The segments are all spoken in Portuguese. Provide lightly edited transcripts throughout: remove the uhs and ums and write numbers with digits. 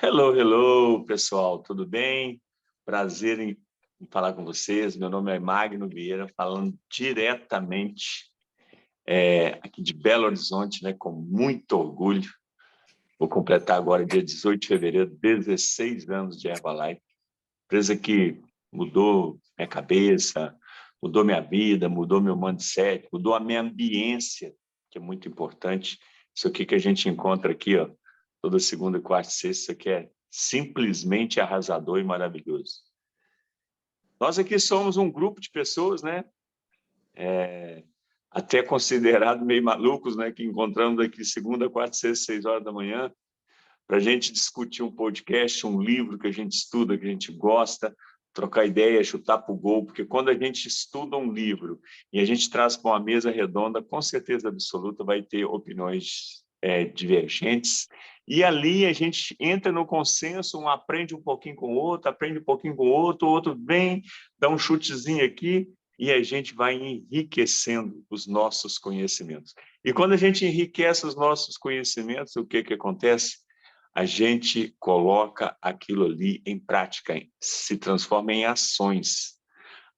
Hello, hello, pessoal, tudo bem? Prazer em falar com vocês. Meu nome é Magno Vieira, falando diretamente aqui de Belo Horizonte, né, com muito orgulho. Vou completar agora, dia 18 de fevereiro, 16 anos de Herbalife. Empresa que mudou minha cabeça, mudou minha vida, mudou meu mindset, mudou a minha ambiência, que é muito importante. Isso aqui que a gente encontra aqui, ó, toda segunda, quarta e sexta, isso aqui é simplesmente arrasador e maravilhoso. Nós aqui somos um grupo de pessoas, né? Até considerado meio malucos, né? Que encontramos aqui segunda, quarta, sexta, 6 horas da manhã, para a gente discutir um podcast, um livro que a gente estuda, que a gente gosta, trocar ideia, chutar para o gol, porque quando a gente estuda um livro e a gente traz para uma mesa redonda, com certeza absoluta vai ter opiniões divergentes, e ali a gente entra no consenso, um aprende um pouquinho com o outro, aprende um pouquinho com o outro vem, dá um chutezinho aqui, e a gente vai enriquecendo os nossos conhecimentos. E quando a gente enriquece os nossos conhecimentos, o que acontece? A gente coloca aquilo ali em prática, se transforma em ações.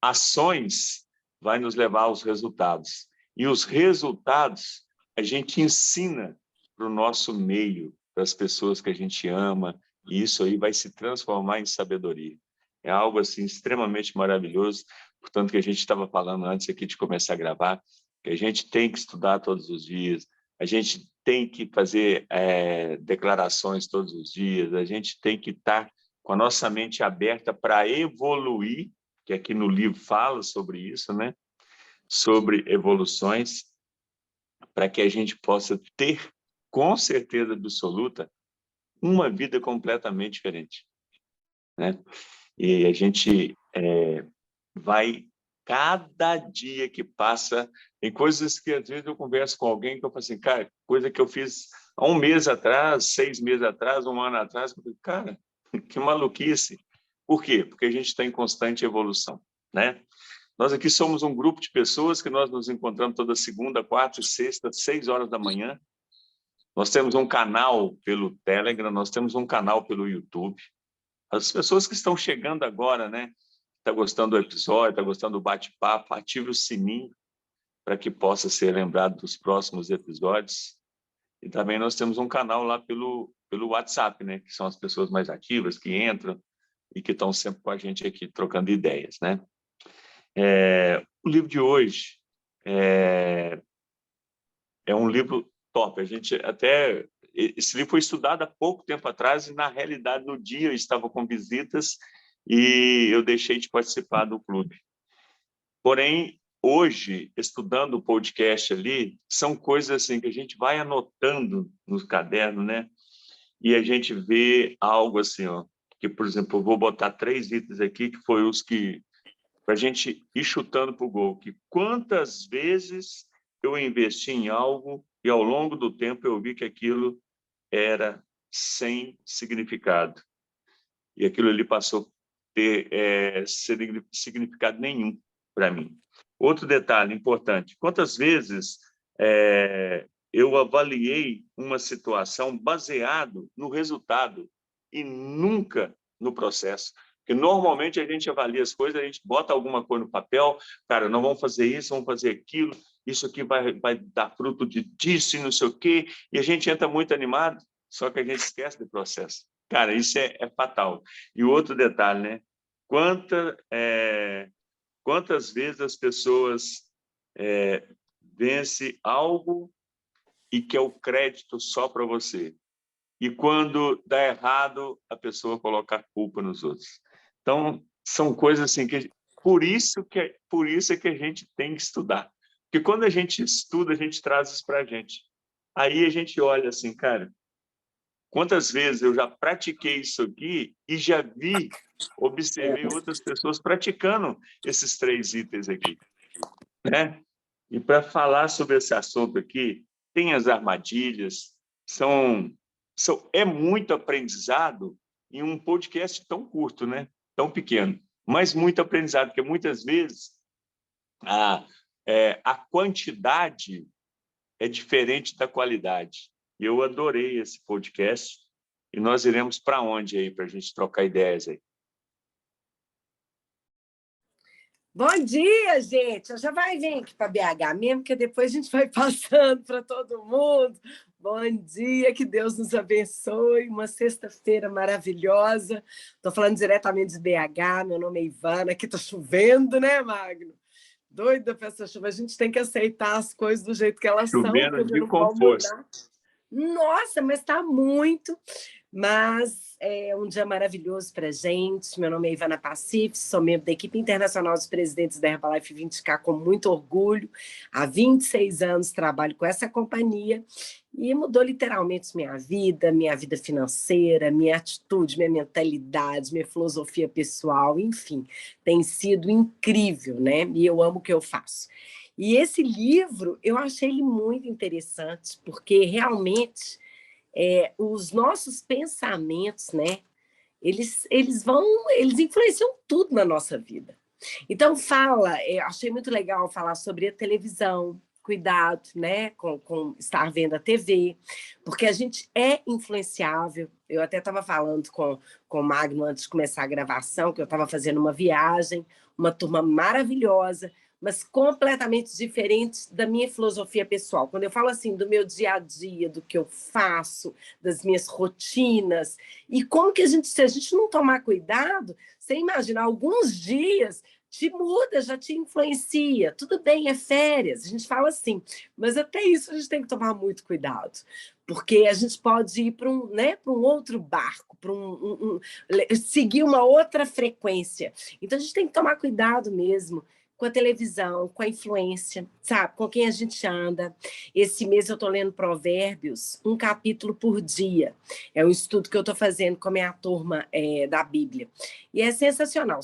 Ações vai nos levar aos resultados. E os resultados a gente ensina para o nosso meio, para as pessoas que a gente ama, e isso aí vai se transformar em sabedoria. É algo assim extremamente maravilhoso, portanto que a gente estava falando antes aqui de começar a gravar, que a gente tem que estudar todos os dias, a gente tem que fazer declarações todos os dias, a gente tem que estar com a nossa mente aberta para evoluir, que aqui no livro fala sobre isso, né? Sobre evoluções, para que a gente possa ter, com certeza absoluta, uma vida completamente diferente, né? E a gente vai, cada dia que passa, tem coisas que às vezes eu converso com alguém que eu falo assim, cara, coisa que eu fiz há um mês atrás, 6 meses atrás, um ano atrás, eu falo, cara, que maluquice. Por quê? Porque a gente está em constante evolução, né? Nós aqui somos um grupo de pessoas que nós nos encontramos toda segunda, quarta e sexta, 6 horas da manhã. Nós temos um canal pelo Telegram, nós temos um canal pelo YouTube. As pessoas que estão chegando agora, né? Está gostando do episódio, está gostando do bate-papo, ative o sininho para que possa ser lembrado dos próximos episódios. E também nós temos um canal lá pelo WhatsApp, né? Que são as pessoas mais ativas que entram e que estão sempre com a gente aqui trocando ideias, né? O livro de hoje é um livro top. A gente até esse livro foi estudado há pouco tempo atrás e na realidade no dia eu estava com visitas e eu deixei de participar do clube. Porém, hoje, estudando o podcast ali, são coisas assim que a gente vai anotando no caderno, né? E a gente vê algo assim, ó, que, por exemplo, eu vou botar 3 itens aqui, que foi os que, para a gente ir chutando para o gol, que quantas vezes eu investi em algo e, ao longo do tempo, eu vi que aquilo era sem significado. E aquilo ali passou a ter significado nenhum para mim. Outro detalhe importante: quantas vezes eu avaliei uma situação baseado no resultado e nunca no processo? Porque normalmente a gente avalia as coisas, a gente bota alguma coisa no papel, cara, não vamos fazer isso, vamos fazer aquilo, isso aqui vai dar fruto disso e não sei o quê, e a gente entra muito animado, só que a gente esquece do processo. Cara, isso é fatal. E o outro detalhe, né? Quantas vezes as pessoas vencem algo e quer o crédito só para você? E quando dá errado, a pessoa coloca a culpa nos outros. Então, são coisas assim que por isso é que a gente tem que estudar. Porque quando a gente estuda, a gente traz isso para a gente. Aí a gente olha assim, cara, quantas vezes eu já pratiquei isso aqui e já observei outras pessoas praticando esses 3 itens aqui, né? E para falar sobre esse assunto aqui, tem as armadilhas, é muito aprendizado em um podcast tão curto, né? Tão pequeno, mas muito aprendizado, porque muitas vezes a quantidade é diferente da qualidade. E eu adorei esse podcast, e nós iremos para onde aí, para a gente trocar ideias aí? Bom dia, gente! Já vai vir aqui para BH mesmo, que depois a gente vai passando para todo mundo. Bom dia, que Deus nos abençoe. Uma sexta-feira maravilhosa. Estou falando diretamente de BH, meu nome é Ivana. Aqui está chovendo, né, Magno? Doida para essa chuva. A gente tem que aceitar as coisas do jeito que elas são, porque não com pode força. mudar. Nossa, mas está muito. Mas é um dia maravilhoso para a gente. Meu nome é Ivana Pacif, sou membro da equipe internacional dos presidentes da Herbalife 20K com muito orgulho. Há 26 anos trabalho com essa companhia e mudou literalmente minha vida financeira, minha atitude, minha mentalidade, minha filosofia pessoal, enfim. Tem sido incrível, né? E eu amo o que eu faço. E esse livro, eu achei ele muito interessante, porque realmente os nossos pensamentos, né? Eles influenciam tudo na nossa vida. Então, achei muito legal falar sobre a televisão, cuidado, né, com estar vendo a TV, porque a gente é influenciável. Eu até estava falando com o Magno antes de começar a gravação, que eu estava fazendo uma viagem, uma turma maravilhosa, mas completamente diferente da minha filosofia pessoal. Quando eu falo assim do meu dia a dia, do que eu faço, das minhas rotinas, e como que se a gente não tomar cuidado, você imagina, alguns dias te muda, já te influencia. Tudo bem, é férias, a gente fala assim, mas até isso a gente tem que tomar muito cuidado, porque a gente pode ir para um outro barco, para seguir uma outra frequência. Então a gente tem que tomar cuidado mesmo com a televisão, com a influência, sabe? Com quem a gente anda. Esse mês eu estou lendo Provérbios, um capítulo por dia. É um estudo que eu estou fazendo com a minha turma da Bíblia. E é sensacional.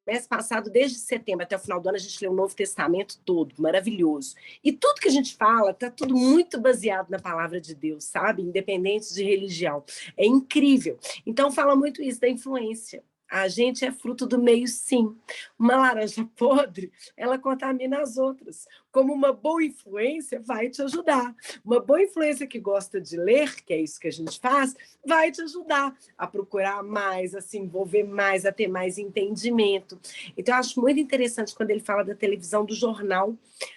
Mês passado, desde setembro até o final do ano, a gente leu o Novo Testamento todo, maravilhoso. E tudo que a gente fala está tudo muito baseado na palavra de Deus, sabe? Independente de religião. É incrível. Então, fala muito isso da influência. A gente é fruto do meio, sim. Uma laranja podre, ela contamina as outras. Como uma boa influência vai te ajudar. Uma boa influência que gosta de ler, que é isso que a gente faz, vai te ajudar a procurar mais, a se envolver mais, a ter mais entendimento. Então, eu acho muito interessante quando ele fala da televisão, do jornal,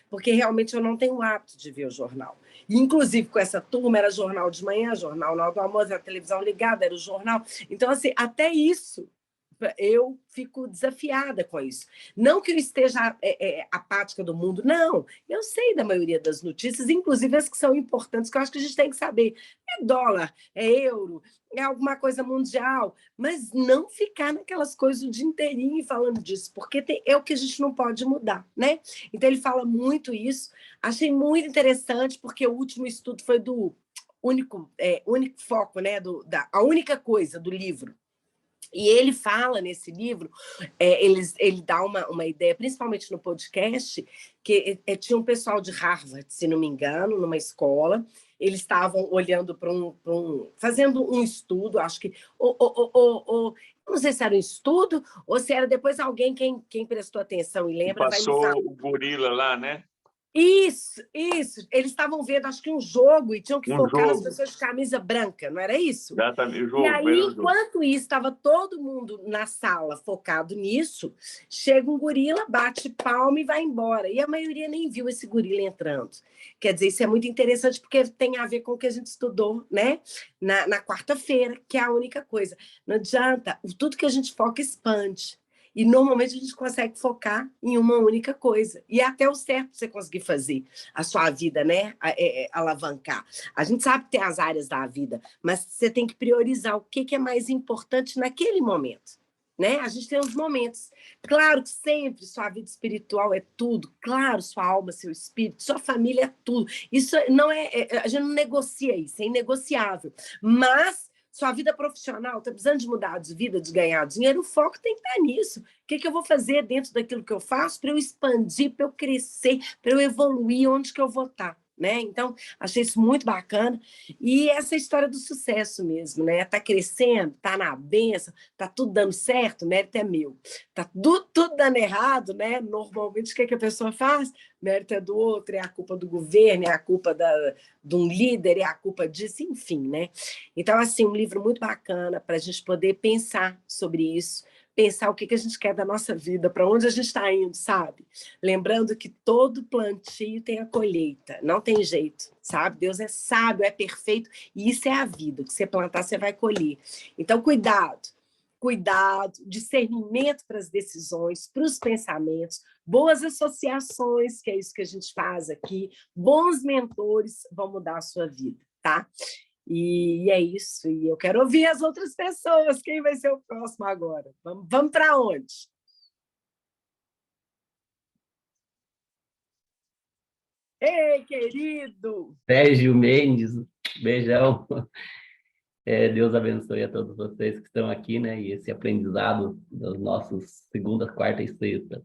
porque realmente eu não tenho o hábito de ver o jornal. E, inclusive, com essa turma, era jornal de manhã, jornal na hora do almoço, era a televisão ligada, era o jornal. Então, assim, até isso eu fico desafiada com isso. Não que eu esteja apática do mundo, não. Eu sei da maioria das notícias, inclusive as que são importantes, que eu acho que a gente tem que saber. É dólar, é euro, é alguma coisa mundial, mas não ficar naquelas coisas o dia inteirinho falando disso, porque é o que a gente não pode mudar, né? Então, ele fala muito isso. Achei muito interessante, porque o último estudo foi do único foco, né? A única coisa do livro. E ele fala nesse livro, ele dá uma ideia, principalmente no podcast, que tinha um pessoal de Harvard, se não me engano, numa escola, eles estavam olhando fazendo um estudo, acho que, não sei se era um estudo, ou se era depois alguém, quem prestou atenção e lembra, vai me falar. Passou o gorila lá, né? Isso. Eles estavam vendo, acho que um jogo, e tinham que focar nas pessoas de camisa branca, não era isso? Exatamente, o jogo. E aí, enquanto isso, estava todo mundo na sala focado nisso, chega um gorila, bate palma e vai embora. E a maioria nem viu esse gorila entrando. Quer dizer, isso é muito interessante, porque tem a ver com o que a gente estudou, né? Na quarta-feira, que é a única coisa. Não adianta, tudo que a gente foca expande. E normalmente a gente consegue focar em uma única coisa. E é até o certo você conseguir fazer a sua vida, né? Alavancar. A gente sabe que tem as áreas da vida, mas você tem que priorizar o que é mais importante naquele momento. Né? A gente tem uns momentos. Claro que sempre sua vida espiritual é tudo. Claro, sua alma, seu espírito, sua família é tudo. Isso não a gente não negocia isso, é inegociável. Mas sua vida profissional, está precisando de mudar de vida, de ganhar dinheiro, o foco tem que estar nisso. O que eu vou fazer dentro daquilo que eu faço para eu expandir, para eu crescer, para eu evoluir, onde que eu vou estar? né? Então, achei isso muito bacana. E essa história do sucesso mesmo, né? Tá crescendo, tá na benção, tá tudo dando certo, o mérito é meu. Tá tudo dando errado, né? Normalmente, o que a pessoa faz? Mérito é do outro, é a culpa do governo, é a culpa de um líder, é a culpa disso, enfim, né? Então, assim, um livro muito bacana para a gente poder pensar sobre isso, pensar o que a gente quer da nossa vida, para onde a gente está indo, sabe? Lembrando que todo plantio tem a colheita, não tem jeito, sabe? Deus é sábio, é perfeito, e isso é a vida. O que você plantar, você vai colher. Então, cuidado, discernimento para as decisões, para os pensamentos, boas associações, que é isso que a gente faz aqui, bons mentores vão mudar a sua vida, tá? E é isso, e eu quero ouvir as outras pessoas. Quem vai ser o próximo agora? Vamos para onde? Ei, querido! Sérgio Mendes, beijão. Deus abençoe a todos vocês que estão aqui, né? E esse aprendizado das nossas segunda, quarta e sexta.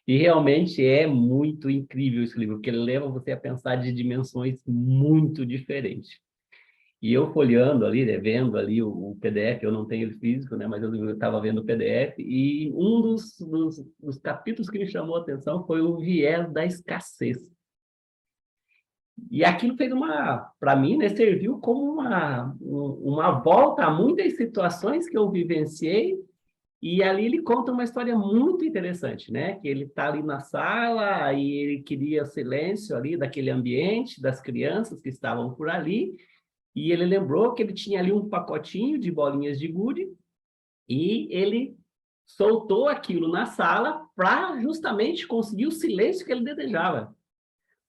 E realmente é muito incrível esse livro, porque ele leva você a pensar de dimensões muito diferentes. E eu folheando ali, né, vendo ali o PDF, eu não tenho ele físico, né? Mas eu estava vendo o PDF, e um dos capítulos que me chamou a atenção foi o viés da escassez. E aquilo fez para mim, né, serviu como uma volta a muitas situações que eu vivenciei, e ali ele conta uma história muito interessante, né? Que ele está ali na sala e ele queria silêncio ali daquele ambiente, das crianças que estavam por ali, e ele lembrou que ele tinha ali um pacotinho de bolinhas de gude, e ele soltou aquilo na sala para justamente conseguir o silêncio que ele desejava.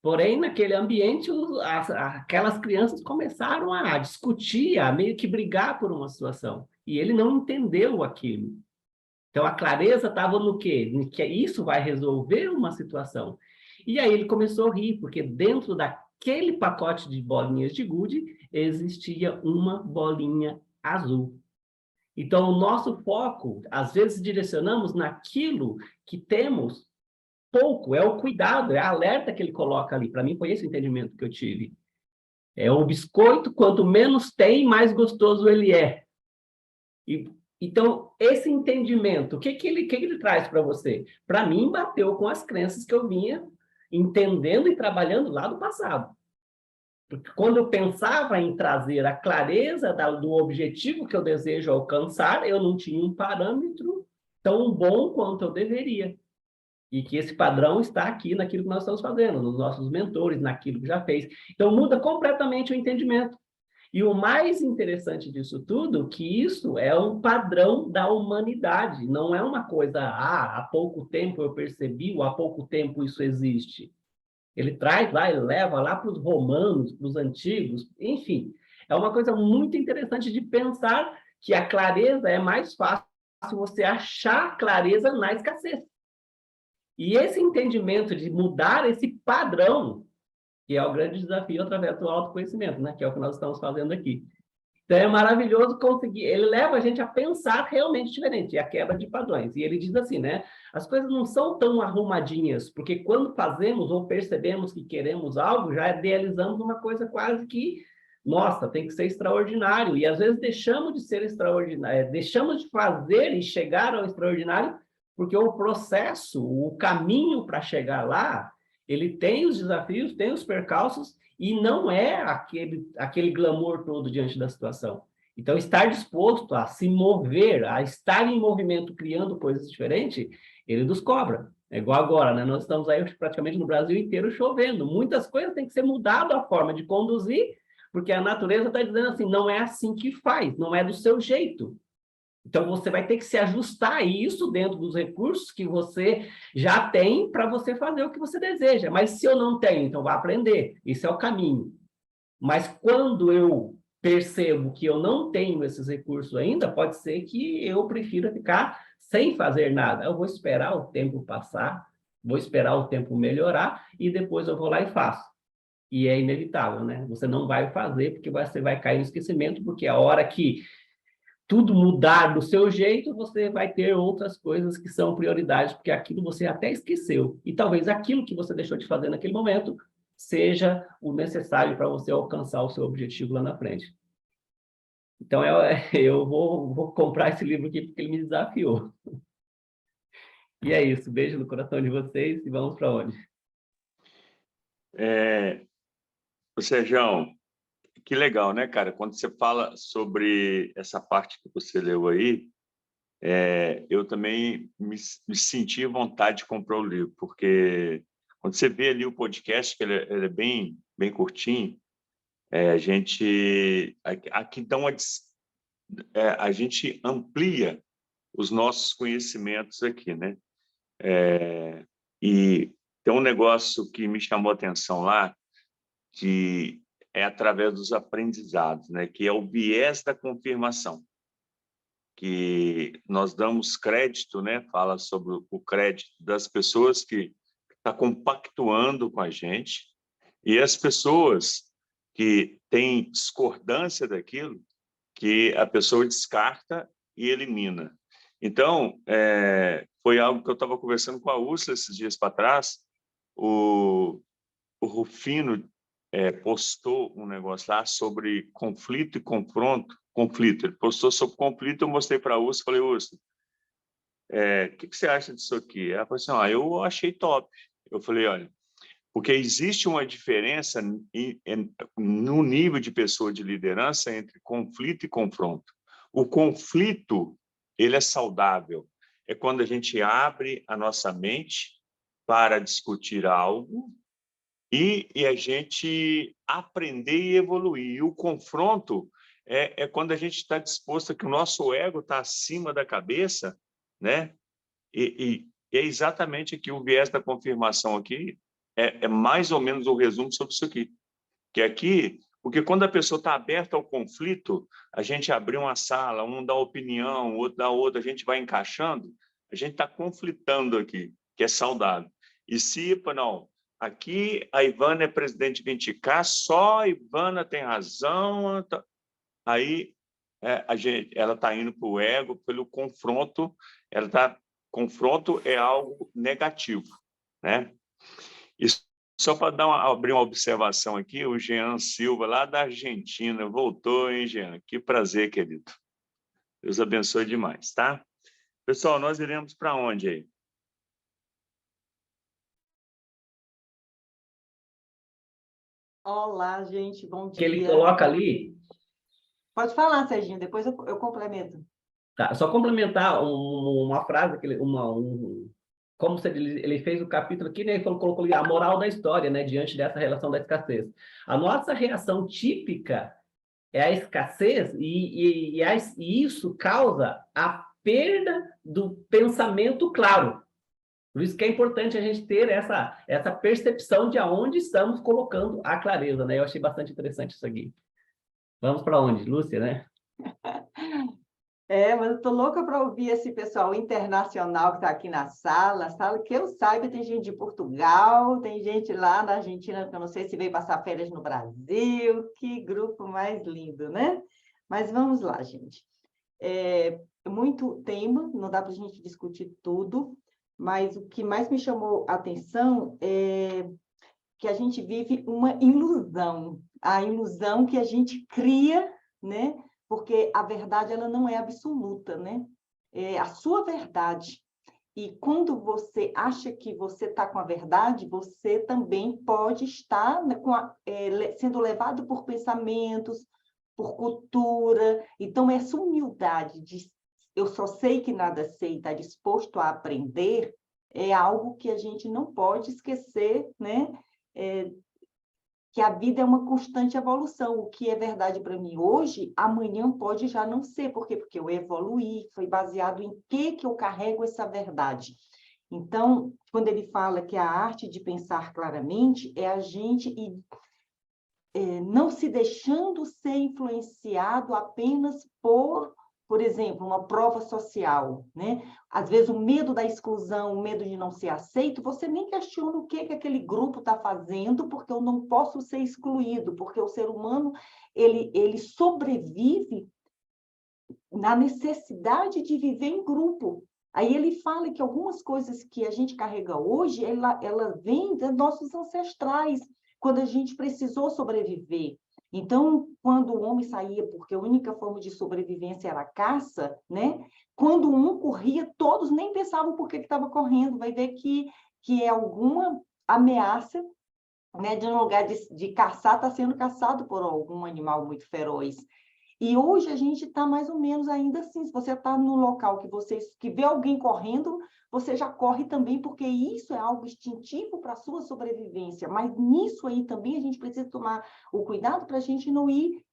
Porém, naquele ambiente, aquelas crianças começaram a discutir, a meio que brigar por uma situação. E ele não entendeu aquilo. Então, a clareza estava no quê? Em que isso vai resolver uma situação. E aí ele começou a rir, porque dentro daquele pacote de bolinhas de gude, existia uma bolinha azul. Então, o nosso foco, às vezes, direcionamos naquilo que temos pouco, é o cuidado, é a alerta que ele coloca ali. Para mim, foi esse o entendimento que eu tive. É o biscoito, quanto menos tem, mais gostoso ele é. Então, esse entendimento, o que ele traz para você? Para mim, bateu com as crenças que eu vinha entendendo e trabalhando lá do passado. Porque quando eu pensava em trazer a clareza do objetivo que eu desejo alcançar, eu não tinha um parâmetro tão bom quanto eu deveria. E que esse padrão está aqui naquilo que nós estamos fazendo, nos nossos mentores, naquilo que já fez. Então, muda completamente o entendimento. E o mais interessante disso tudo, que isso é um padrão da humanidade, não é uma coisa, há pouco tempo eu percebi, ou há pouco tempo isso existe. Ele traz lá, ele leva lá para os romanos, para os antigos, enfim. É uma coisa muito interessante de pensar que a clareza é mais fácil você achar clareza na escassez. E esse entendimento de mudar esse padrão, que é o grande desafio através do autoconhecimento, né? Que é o que nós estamos fazendo aqui. Então, é maravilhoso conseguir. Ele leva a gente a pensar realmente diferente, é a quebra de padrões. E ele diz assim, né? As coisas não são tão arrumadinhas, porque quando fazemos ou percebemos que queremos algo, já idealizamos uma coisa quase que, nossa, tem que ser extraordinário. E às vezes deixamos de ser extraordinário, deixamos de fazer e chegar ao extraordinário, porque o processo, o caminho para chegar lá, ele tem os desafios, tem os percalços, e não é aquele glamour todo diante da situação. Então, estar disposto a se mover, a estar em movimento, criando coisas diferentes, ele nos cobra. É igual agora, né? Nós estamos aí praticamente no Brasil inteiro chovendo. Muitas coisas têm que ser mudadas a forma de conduzir, porque a natureza está dizendo assim, não é assim que faz, não é do seu jeito. Então, você vai ter que se ajustar a isso dentro dos recursos que você já tem para você fazer o que você deseja. Mas se eu não tenho, então vá aprender. Esse é o caminho. Mas quando eu percebo que eu não tenho esses recursos ainda, pode ser que eu prefira ficar sem fazer nada. Eu vou esperar o tempo passar, vou esperar o tempo melhorar e depois eu vou lá e faço. E é inevitável, né? Você não vai fazer porque você vai cair no esquecimento, porque a hora que tudo mudar do seu jeito, você vai ter outras coisas que são prioridades, porque aquilo você até esqueceu. E talvez aquilo que você deixou de fazer naquele momento seja o necessário para você alcançar o seu objetivo lá na frente. Então, eu vou comprar esse livro aqui porque ele me desafiou. E é isso. Beijo no coração de vocês e vamos para onde? Sérgio, que legal, né, cara? Quando você fala sobre essa parte que você leu aí, eu também me senti vontade de comprar o livro, porque quando você vê ali o podcast, que ele é bem, bem curtinho, a gente aqui dá a gente amplia os nossos conhecimentos aqui, né? E tem um negócio que me chamou a atenção lá, que é através dos aprendizados, né? Que é o viés da confirmação, que nós damos crédito, né? Fala sobre o crédito das pessoas que estão compactuando com a gente e as pessoas que têm discordância daquilo, que a pessoa descarta e elimina. Então, foi algo que eu estava conversando com a Úrsula esses dias para trás. O Rufino postou um negócio lá sobre conflito e confronto. Conflito. Ele postou sobre conflito, eu mostrei para a Úrsula, falei, Úrsula, o que você acha disso aqui? Ela falou assim, eu achei top. Eu falei, olha, porque existe uma diferença no nível de pessoa de liderança entre conflito e confronto. O conflito, ele é saudável. É quando a gente abre a nossa mente para discutir algo e a gente aprender e evoluir. E o confronto é quando a gente está disposto a que o nosso ego está acima da cabeça, né? E é exatamente aqui o viés da confirmação aqui, é mais ou menos o resumo sobre isso aqui. Que aqui, porque quando a pessoa está aberta ao conflito, a gente abre uma sala, um dá opinião, o outro dá outra, a gente vai encaixando, a gente está conflitando aqui, que é saudável. E se, não, aqui a Ivana é presidente de 20K, só a Ivana tem razão, aí ela está indo para o ego, pelo confronto, confronto é algo negativo, né? E só para abrir uma observação aqui, o Jean Silva, lá da Argentina, voltou, hein, Jean? Que prazer, querido. Deus abençoe demais, tá? Pessoal, nós iremos para onde aí? Olá, gente, bom dia. Que ele coloca ali... Pode falar, Serginho, depois eu complemento. Tá, só complementar uma frase, como ele fez o capítulo aqui, né? Ele colocou ali a moral da história, né? Diante dessa relação da escassez. A nossa reação típica é a escassez e isso causa a perda do pensamento claro. Por isso que é importante a gente ter essa percepção de aonde estamos colocando a clareza, né? Eu achei bastante interessante isso aqui. Vamos para onde? Lúcia, né? Mas eu estou louca para ouvir esse pessoal internacional que está aqui na sala. Sala que eu saiba, tem gente de Portugal, tem gente lá na Argentina, que eu não sei se veio passar férias no Brasil. Que grupo mais lindo, né? Mas vamos lá, gente. Muito tema, não dá para a gente discutir tudo, mas o que mais me chamou a atenção é que a gente vive uma ilusão. A ilusão que a gente cria, né? Porque a verdade ela não é absoluta, né? É a sua verdade. E quando você acha que você está com a verdade, você também pode estar, né, sendo levado por pensamentos, por cultura. Então, essa humildade de eu só sei que nada sei, está disposto a aprender, é algo que a gente não pode esquecer, né? Que a vida é uma constante evolução. O que é verdade para mim hoje, amanhã pode já não ser. Por quê? Porque eu evoluí, foi baseado em que eu carrego essa verdade. Então, quando ele fala que a arte de pensar claramente é a gente não se deixando ser influenciado apenas por exemplo, uma prova social, né? Às vezes o medo da exclusão, o medo de não ser aceito, você nem questiona o que aquele grupo está fazendo, porque eu não posso ser excluído, porque o ser humano ele sobrevive na necessidade de viver em grupo. Aí ele fala que algumas coisas que a gente carrega hoje, ela vem dos nossos ancestrais. quando a gente precisou sobreviver. Então, quando o homem saía, porque a única forma de sobrevivência era a caça, né? Quando um corria, todos nem pensavam por que estava correndo. Vai ver que é alguma ameaça, né? De um lugar de caçar, está sendo caçado por algum animal muito feroz. E hoje a gente está mais ou menos ainda assim. Se você está no local que vê alguém correndo, você já corre também, porque isso é algo instintivo para a sua sobrevivência. Mas nisso aí também a gente precisa tomar o cuidado para a gente não ir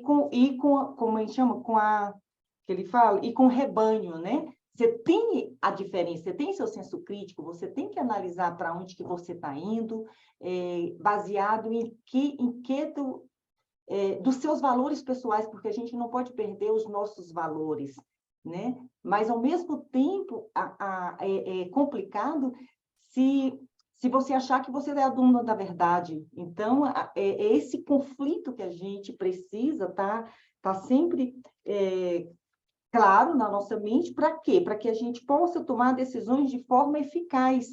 como a gente chama, que ele fala, e com o rebanho, né? Você tem a diferença, você tem seu senso crítico, você tem que analisar para onde que você está indo, baseado dos seus valores pessoais, porque a gente não pode perder os nossos valores, né? Mas, ao mesmo tempo, é complicado se você achar que você é a dona da verdade. Então, é esse conflito que a gente precisa tá sempre claro na nossa mente. Para quê? Para que a gente possa tomar decisões de forma eficaz.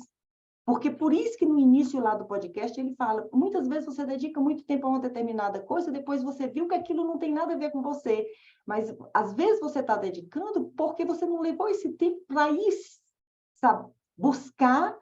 Porque por isso que no início lá do podcast ele fala, muitas vezes você dedica muito tempo a uma determinada coisa, depois você viu que aquilo não tem nada a ver com você. Mas às vezes você está dedicando porque você não levou esse tempo para ir, sabe, buscar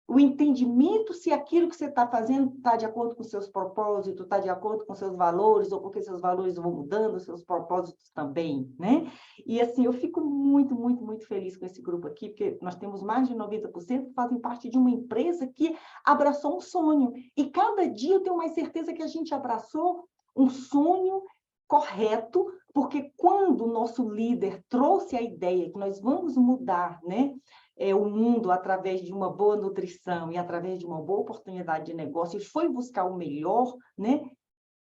o entendimento se aquilo que você está fazendo está de acordo com seus propósitos, está de acordo com seus valores, ou porque seus valores vão mudando, seus propósitos também, né? E assim, eu fico muito, muito, muito feliz com esse grupo aqui, porque nós temos mais de 90% que fazem parte de uma empresa que abraçou um sonho. E cada dia eu tenho mais certeza que a gente abraçou um sonho correto, porque quando o nosso líder trouxe a ideia que nós vamos mudar, né, o mundo através de uma boa nutrição e através de uma boa oportunidade de negócio, e foi buscar o melhor, né?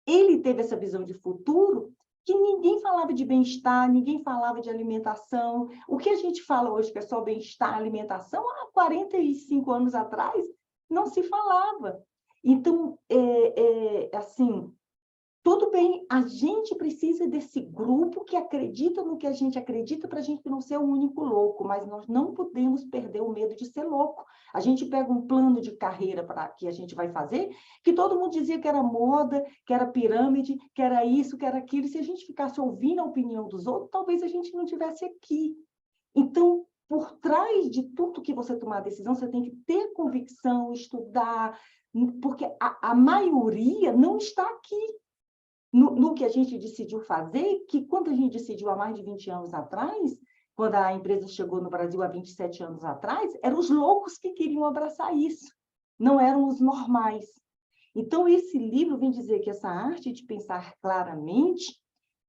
Ele teve essa visão de futuro que ninguém falava de bem-estar, ninguém falava de alimentação. O que a gente fala hoje, que é só bem-estar, alimentação, há 45 anos atrás, não se falava. Então, assim, tudo bem, a gente precisa desse grupo que acredita no que a gente acredita para a gente não ser o único louco, mas nós não podemos perder o medo de ser louco. A gente pega um plano de carreira que a gente vai fazer, que todo mundo dizia que era moda, que era pirâmide, que era isso, que era aquilo. Se a gente ficasse ouvindo a opinião dos outros, talvez a gente não estivesse aqui. Então, por trás de tudo que você tomar a decisão, você tem que ter convicção, estudar, porque a maioria não está aqui. No que a gente decidiu fazer, que quando a gente decidiu há mais de 20 anos atrás, quando a empresa chegou no Brasil há 27 anos atrás, eram os loucos que queriam abraçar isso, não eram os normais. Então, esse livro vem dizer que essa arte de pensar claramente,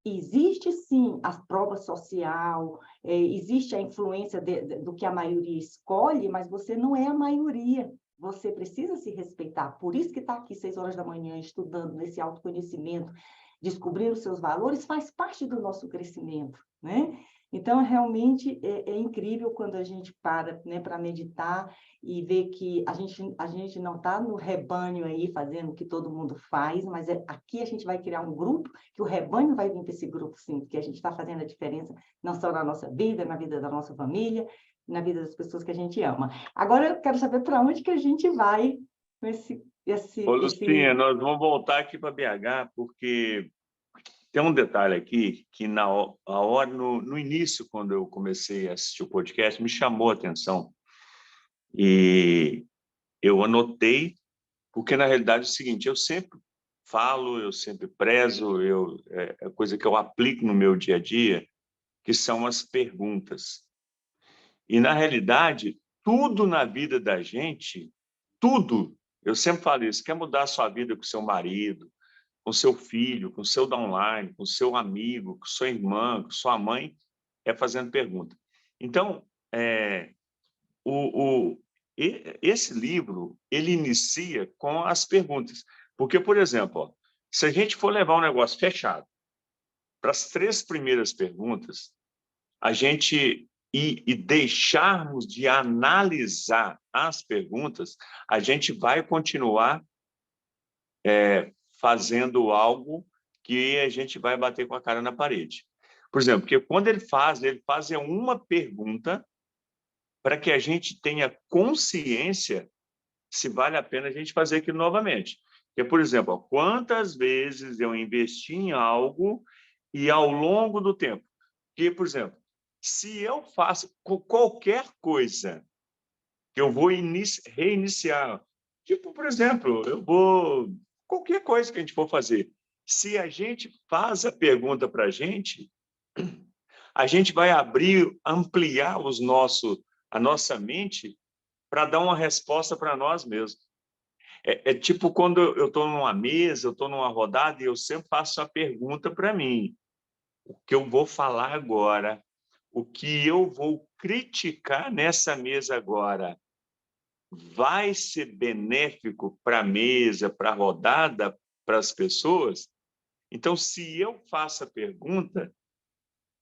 existe sim a prova social, existe a influência do que a maioria escolhe, mas você não é a maioria. Você precisa se respeitar. Por isso que está aqui 6 horas da manhã, estudando nesse autoconhecimento, descobrindo seus valores, faz parte do nosso crescimento, né? Então, realmente, é incrível quando a gente para, né, para meditar e ver que a gente não está no rebanho aí fazendo o que todo mundo faz, mas aqui a gente vai criar um grupo, que o rebanho vai vir para esse grupo, sim, porque a gente está fazendo a diferença não só na nossa vida, na vida da nossa família, na vida das pessoas que a gente ama. Agora eu quero saber para onde que a gente vai com esse... Ô, Lucinha, nós vamos voltar aqui para BH, porque tem um detalhe aqui que no início, quando eu comecei a assistir o podcast, me chamou a atenção. E eu anotei, porque na realidade é o seguinte, eu sempre falo, eu sempre prezo, é coisa que eu aplico no meu dia a dia, que são as perguntas. E, na realidade, tudo na vida da gente, tudo, eu sempre falo isso, quer mudar a sua vida com seu marido, com seu filho, com seu downline, com seu amigo, com sua irmã, com sua mãe, é fazendo pergunta. Então, esse livro, ele inicia com as perguntas. Porque, por exemplo, ó, se a gente for levar um negócio fechado, para as 3 primeiras perguntas, a gente e deixarmos de analisar as perguntas, a gente vai continuar fazendo algo que a gente vai bater com a cara na parede. Por exemplo, porque quando ele faz uma pergunta para que a gente tenha consciência se vale a pena a gente fazer aquilo novamente. Que é, por exemplo, ó, quantas vezes eu investi em algo e ao longo do tempo. Que, por exemplo, se eu faço qualquer coisa que eu vou reiniciar, tipo, por exemplo, qualquer coisa que a gente for fazer, se a gente faz a pergunta para a gente vai ampliar a nossa mente para dar uma resposta para nós mesmos. É tipo quando eu estou numa mesa, eu estou numa rodada e eu sempre faço a pergunta para mim: o que eu vou falar agora, o que eu vou criticar nessa mesa agora, vai ser benéfico para a mesa, para a rodada, para as pessoas? Então, se eu faço a pergunta,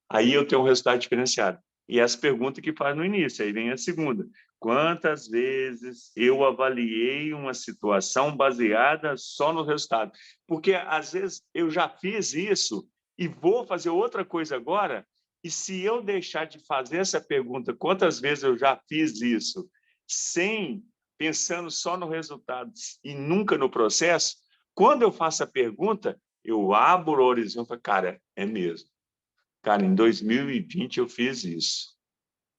aí eu tenho um resultado diferenciado. E essa pergunta que faz no início, aí vem a segunda. Quantas vezes eu avaliei uma situação baseada só no resultado? Porque, às vezes, eu já fiz isso e vou fazer outra coisa agora, e se eu deixar de fazer essa pergunta, quantas vezes eu já fiz isso, pensando só no resultado e nunca no processo, quando eu faço a pergunta, eu abro o horizonte e falo, cara, é mesmo. Cara, em 2020 eu fiz isso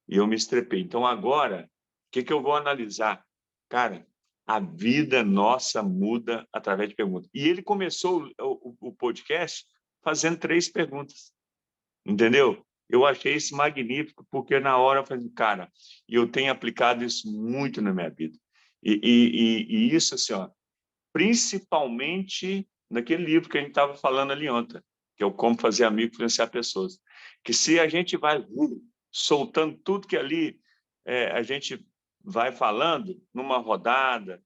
e eu me estrepei. Então, agora, o que eu vou analisar? Cara, a vida nossa muda através de perguntas. E ele começou o podcast fazendo 3 perguntas, entendeu? Eu achei isso magnífico, porque na hora eu falei, cara, eu tenho aplicado isso muito na minha vida. E isso, assim, ó, principalmente naquele livro que a gente estava falando ali ontem, que é o Como Fazer Amigo e Influenciar Pessoas. Que se a gente vai soltando tudo que ali a gente vai falando numa rodada,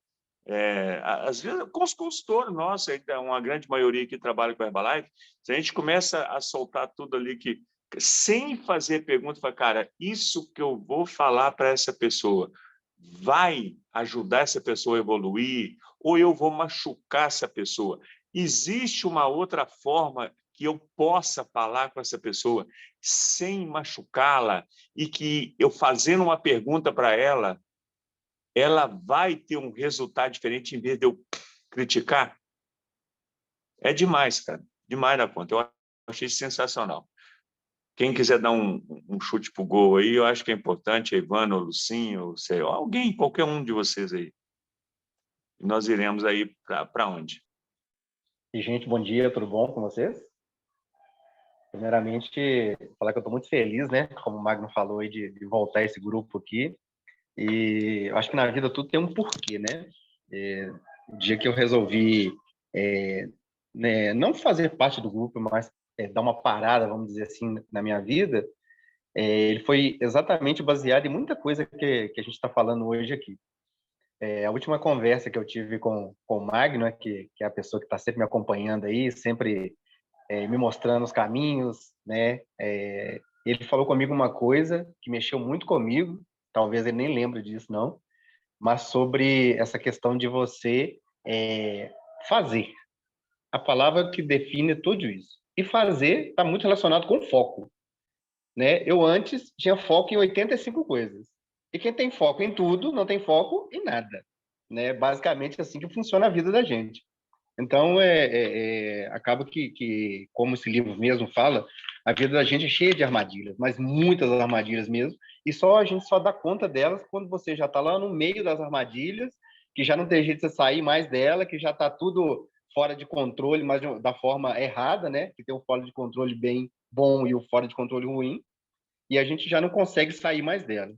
às vezes com os consultores nossos, uma grande maioria que trabalha com a Herbalife, se a gente começa a soltar tudo ali que sem fazer pergunta, fala, cara, isso que eu vou falar para essa pessoa vai ajudar essa pessoa a evoluir ou eu vou machucar essa pessoa? Existe uma outra forma que eu possa falar com essa pessoa sem machucá-la e que eu fazendo uma pergunta para ela vai ter um resultado diferente em vez de eu criticar? É demais, cara. Demais da conta. Eu achei sensacional. Quem quiser dar um chute pro gol aí, eu acho que é importante, a Ivana, o Lucinho, sei, alguém, qualquer um de vocês aí. E nós iremos aí para onde? E, gente, bom dia, tudo bom com vocês? Primeiramente, falar que eu estou muito feliz, né? Como o Magno falou aí, de voltar a esse grupo aqui. E eu acho que na vida tudo tem um porquê, né? O dia que eu resolvi né, não fazer parte do grupo, mas dar uma parada, vamos dizer assim, na minha vida, ele foi exatamente baseado em muita coisa que a gente está falando hoje aqui. A última conversa que eu tive com o Magno, que é a pessoa que está sempre me acompanhando aí, sempre me mostrando os caminhos, né? Ele falou comigo uma coisa que mexeu muito comigo, talvez ele nem lembre disso, não, mas sobre essa questão de você fazer. A palavra que define tudo isso. E fazer está muito relacionado com foco, né? Eu antes tinha foco em 85 coisas. E quem tem foco em tudo, não tem foco em nada, né? Basicamente assim que funciona a vida da gente. Então, acaba que, como esse livro mesmo fala, a vida da gente é cheia de armadilhas, mas muitas armadilhas mesmo, e a gente só dá conta delas quando você já está lá no meio das armadilhas, que já não tem jeito de você sair mais dela, que já está tudo fora de controle, mas da forma errada, né? Que tem o fora de controle bem bom e o fora de controle ruim, e a gente já não consegue sair mais dela.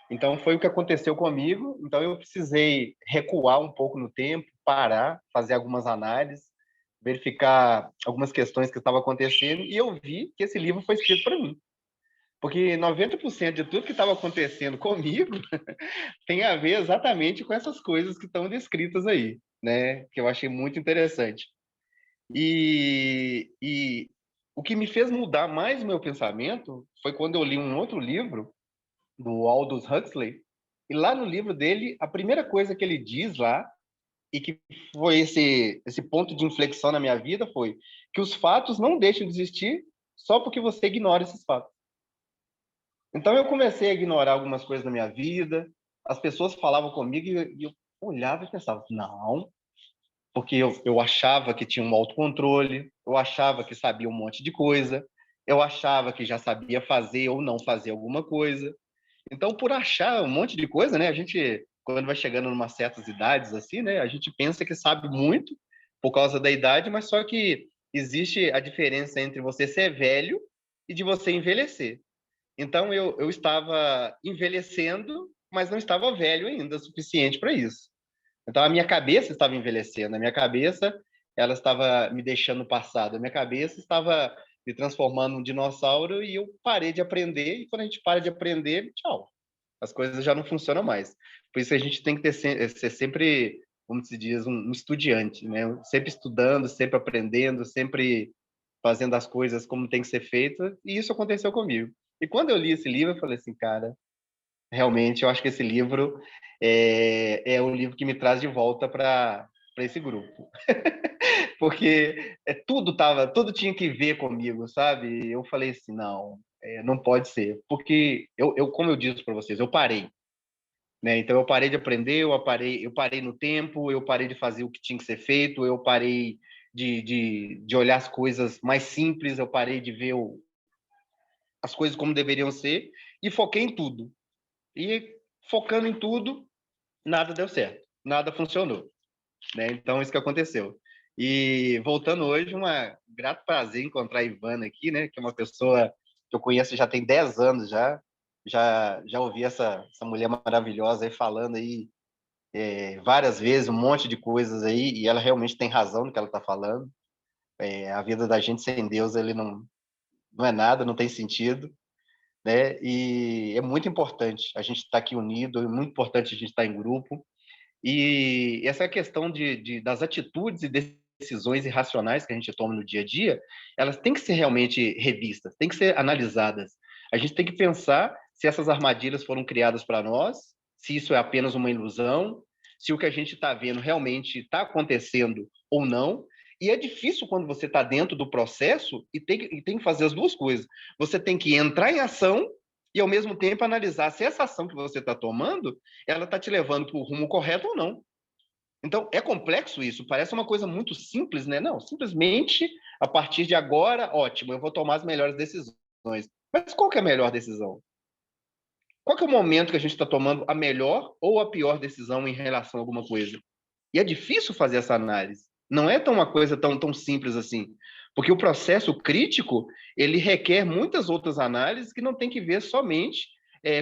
Então, foi o que aconteceu comigo. Então, eu precisei recuar um pouco no tempo, parar, fazer algumas análises, verificar algumas questões que estavam acontecendo, e eu vi que esse livro foi escrito para mim. Porque 90% de tudo que estava acontecendo comigo tem a ver exatamente com essas coisas que estão descritas aí, né? Que eu achei muito interessante. E o que me fez mudar mais o meu pensamento foi quando eu li um outro livro, do Aldous Huxley, e lá no livro dele, a primeira coisa que ele diz lá, e que foi esse ponto de inflexão na minha vida, foi que os fatos não deixam de existir só porque você ignora esses fatos. Então eu comecei a ignorar algumas coisas da minha vida, as pessoas falavam comigo e eu olhava e pensava, não, porque eu achava que tinha um autocontrole, eu achava que sabia um monte de coisa, eu achava que já sabia fazer ou não fazer alguma coisa. Então, por achar um monte de coisa, né, a gente, quando vai chegando em umas certas idades, assim, né, a gente pensa que sabe muito por causa da idade, mas só que existe a diferença entre você ser velho e de você envelhecer. Então, eu estava envelhecendo, mas não estava velho ainda o suficiente para isso. Então, a minha cabeça estava envelhecendo, a minha cabeça ela estava me deixando no passado, a minha cabeça estava me transformando num dinossauro e eu parei de aprender, e quando a gente para de aprender, tchau, as coisas já não funcionam mais. Por isso a gente tem que ser sempre, como se diz, um estudiante, né? Sempre estudando, sempre aprendendo, sempre fazendo as coisas como tem que ser feito, e isso aconteceu comigo. E quando eu li esse livro, eu falei assim, cara, realmente eu acho que esse livro é o livro que me traz de volta para esse grupo. Porque tudo tinha que ver comigo, sabe? Eu falei assim, não, não pode ser. Porque como eu disse para vocês, eu parei. Né? Então, eu parei de aprender, eu parei no tempo, eu parei de fazer o que tinha que ser feito, eu parei de olhar as coisas mais simples, eu parei de ver as coisas como deveriam ser e foquei em tudo. E focando em tudo, nada deu certo, nada funcionou. Né? Então, isso que aconteceu. E voltando hoje, um grato prazer encontrar a Ivana aqui, né? Que é uma pessoa que eu conheço já tem 10 anos já ouvi essa mulher maravilhosa aí falando aí várias vezes, um monte de coisas aí, e ela realmente tem razão no que ela está falando. A vida da gente sem Deus, ele não é nada, não tem sentido, né? E é muito importante a gente estar aqui unido, é muito importante a gente estar em grupo, e essa questão das atitudes e decisões irracionais que a gente toma no dia a dia, elas têm que ser realmente revistas, têm que ser analisadas. A gente tem que pensar se essas armadilhas foram criadas para nós, se isso é apenas uma ilusão, se o que a gente está vendo realmente está acontecendo ou não. E é difícil quando você está dentro do processo e tem que fazer as duas coisas. Você tem que entrar em ação e, ao mesmo tempo, analisar se essa ação que você está tomando ela está te levando para o rumo correto ou não. Então, é complexo isso, parece uma coisa muito simples, né? Não, simplesmente, a partir de agora, ótimo, eu vou tomar as melhores decisões. Mas qual que é a melhor decisão? Qual que é o momento que a gente está tomando a melhor ou a pior decisão em relação a alguma coisa? E é difícil fazer essa análise. Não é uma coisa tão simples assim. Porque o processo crítico, ele requer muitas outras análises que não tem que ver somente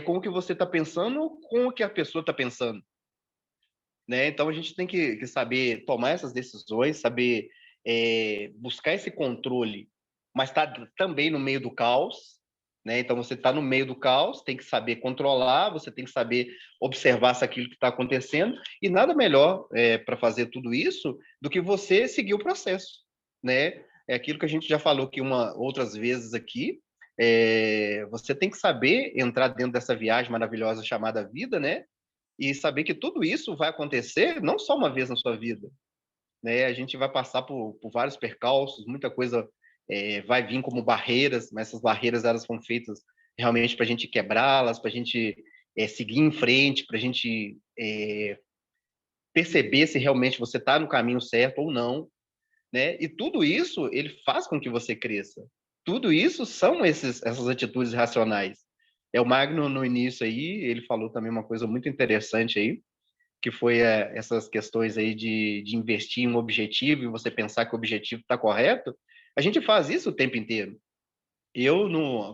com o que você está pensando ou com o que a pessoa está pensando. Né? Então, a gente tem que saber tomar essas decisões, saber buscar esse controle, mas está também no meio do caos. Né? Então, você está no meio do caos, tem que saber controlar, você tem que saber observar se aquilo que está acontecendo, e nada melhor para fazer tudo isso do que você seguir o processo. Né? É aquilo que a gente já falou aqui outras vezes aqui, você tem que saber entrar dentro dessa viagem maravilhosa chamada vida, né? E saber que tudo isso vai acontecer não só uma vez na sua vida, né? A gente vai passar por vários percalços, muita coisa vai vir como barreiras, mas essas barreiras elas são feitas realmente para a gente quebrá-las, para a gente seguir em frente, para a gente perceber se realmente você está no caminho certo ou não, né? E tudo isso ele faz com que você cresça. Tudo isso são essas atitudes racionais. O Magno, no início aí, ele falou também uma coisa muito interessante aí, que foi essas questões aí de investir em um objetivo e você pensar que o objetivo está correto. A gente faz isso o tempo inteiro.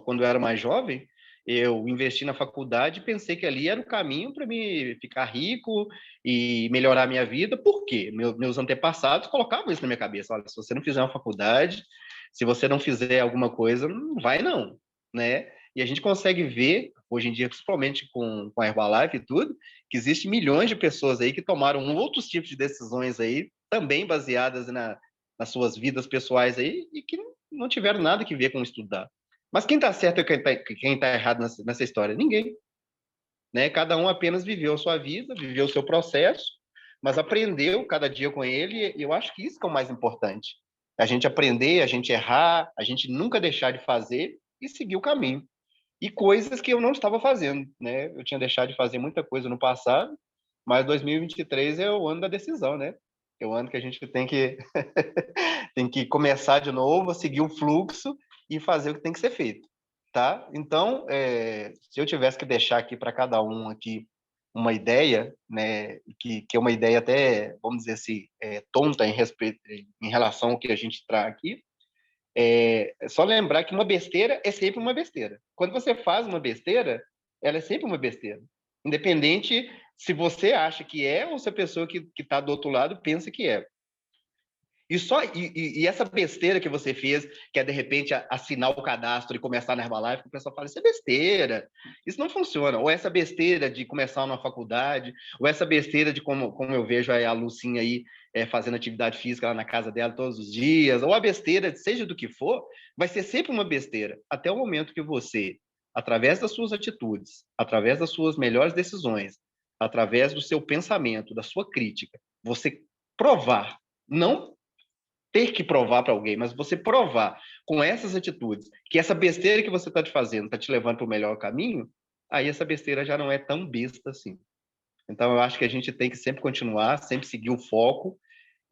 Quando eu era mais jovem, eu investi na faculdade e pensei que ali era o caminho para me ficar rico e melhorar a minha vida. Por quê? Meus antepassados colocavam isso na minha cabeça. Olha, se você não fizer uma faculdade, se você não fizer alguma coisa, não vai não, né? E a gente consegue ver, hoje em dia, principalmente com a Herbalife e tudo, que existem milhões de pessoas aí que tomaram outros tipos de decisões aí, também baseadas nas suas vidas pessoais aí, e que não tiveram nada que ver com estudar. Mas quem está certo e quem tá errado nessa história? Ninguém. Né? Cada um apenas viveu a sua vida, viveu o seu processo, mas aprendeu cada dia com ele, e eu acho que isso que é o mais importante. A gente aprender, a gente errar, a gente nunca deixar de fazer e seguir o caminho. E coisas que eu não estava fazendo, né? Eu tinha deixado de fazer muita coisa no passado, mas 2023 é o ano da decisão, né? É o ano que a gente tem que, tem que começar de novo, seguir o fluxo e fazer o que tem que ser feito, tá? Então, se eu tivesse que deixar aqui para cada um aqui uma ideia, né, que é uma ideia até, vamos dizer assim, tonta em relação ao que a gente traz aqui, é só lembrar que uma besteira é sempre uma besteira. Quando você faz uma besteira, ela é sempre uma besteira. Independente se você acha que é ou se a pessoa que está do outro lado pensa que é. E essa besteira que você fez, que é, de repente, assinar o cadastro e começar na Herbalife, o pessoal fala, isso é besteira, isso não funciona. Ou essa besteira de começar uma faculdade, ou essa besteira de, como eu vejo a Lucinha aí fazendo atividade física lá na casa dela todos os dias, ou a besteira, seja do que for, vai ser sempre uma besteira, até o momento que você, através das suas atitudes, através das suas melhores decisões, através do seu pensamento, da sua crítica, você provar, não ter que provar para alguém, mas você provar com essas atitudes que essa besteira que você está te fazendo está te levando para o melhor caminho, aí essa besteira já não é tão besta assim. Então, eu acho que a gente tem que sempre continuar, sempre seguir o foco,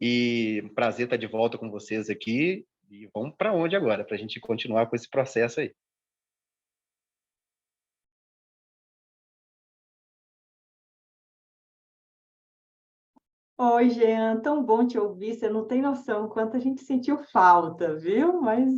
e prazer estar de volta com vocês aqui, e vamos para onde agora, para a gente continuar com esse processo aí. Oi, Jean, tão bom te ouvir. Você não tem noção quanto a gente sentiu falta, viu? Mas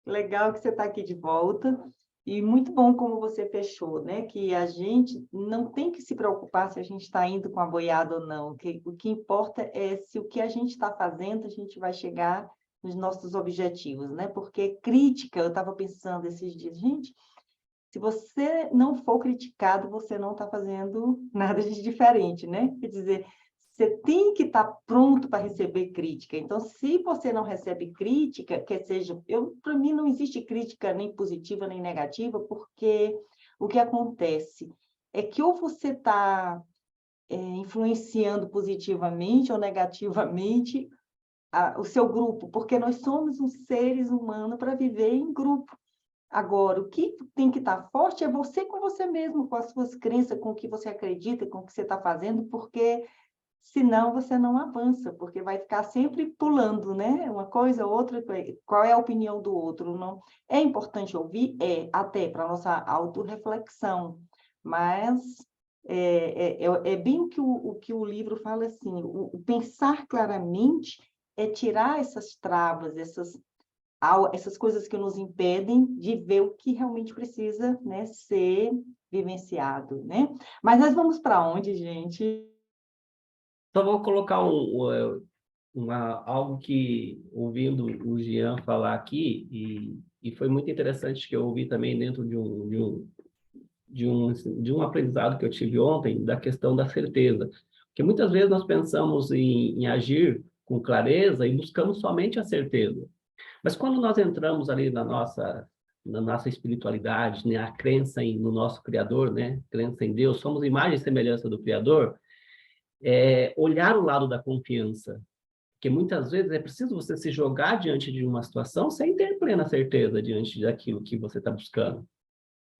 legal que você está aqui de volta. E muito bom como você fechou, né? Que a gente não tem que se preocupar se a gente está indo com a boiada ou não. O que importa é se o que a gente está fazendo, a gente vai chegar nos nossos objetivos, né? Porque crítica, eu estava pensando esses dias, gente, se você não for criticado, você não está fazendo nada de diferente, né? Quer dizer, você tem que estar pronto para receber crítica. Então, se você não recebe crítica, quer seja, para mim não existe crítica nem positiva nem negativa, porque o que acontece é que ou você está influenciando positivamente ou negativamente o seu grupo, porque nós somos uns seres humanos para viver em grupo. Agora, o que tem que estar forte é você com você mesmo, com as suas crenças, com o que você acredita, com o que você está fazendo, porque senão você não avança, porque vai ficar sempre pulando, né? Uma coisa, outra, qual é a opinião do outro? Não é importante ouvir? Até para a nossa autorreflexão, mas é bem o que o livro fala assim, o pensar claramente é tirar essas travas, essas coisas que nos impedem de ver o que realmente precisa, né, ser vivenciado, né? Mas nós vamos para onde, gente? Só vou colocar algo que, ouvindo o Jean falar aqui, e foi muito interessante que eu ouvi também dentro de um aprendizado que eu tive ontem, da questão da certeza. Porque muitas vezes nós pensamos em agir com clareza e buscamos somente a certeza. Mas quando nós entramos ali na nossa espiritualidade, né, a crença no nosso Criador, né, crença em Deus, somos imagem e semelhança do Criador, olhar o lado da confiança. Porque muitas vezes é preciso você se jogar diante de uma situação sem ter plena certeza diante daquilo que você está buscando.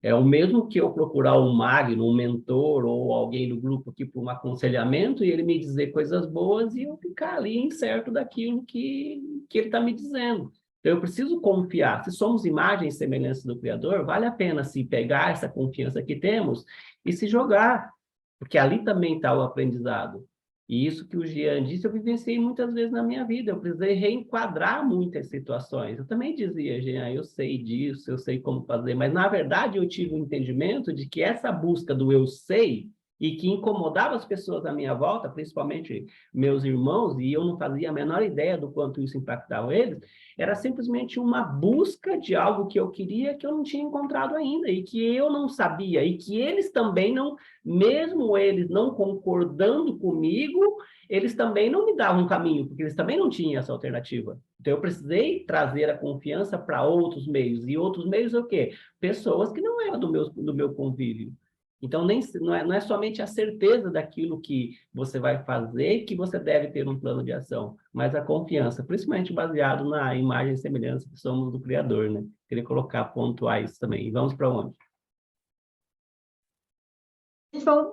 É o mesmo que eu procurar um magno, um mentor ou alguém do grupo aqui para um aconselhamento e ele me dizer coisas boas e eu ficar ali incerto daquilo que ele está me dizendo. Então, eu preciso confiar. Se somos imagem e semelhança do Criador, vale a pena se pegar essa confiança que temos e se jogar, porque ali também está o aprendizado. E isso que o Jean disse, eu vivenciei muitas vezes na minha vida. Eu precisei reenquadrar muitas situações. Eu também dizia, Jean, eu sei disso, eu sei como fazer. Mas, na verdade, eu tive um entendimento de que essa busca do eu sei e que incomodava as pessoas à minha volta, principalmente meus irmãos, e eu não fazia a menor ideia do quanto isso impactava eles, era simplesmente uma busca de algo que eu queria que eu não tinha encontrado ainda e que eu não sabia e que eles também não, mesmo eles não concordando comigo, eles também não me davam um caminho, porque eles também não tinham essa alternativa. Então, eu precisei trazer a confiança para outros meios. E outros meios é o quê? Pessoas que não eram do meu convívio. Então, não é somente a certeza daquilo que você vai fazer que você deve ter um plano de ação, mas a confiança, principalmente baseado na imagem e semelhança que somos do Criador, né? Queria pontuar isso também. E vamos para onde?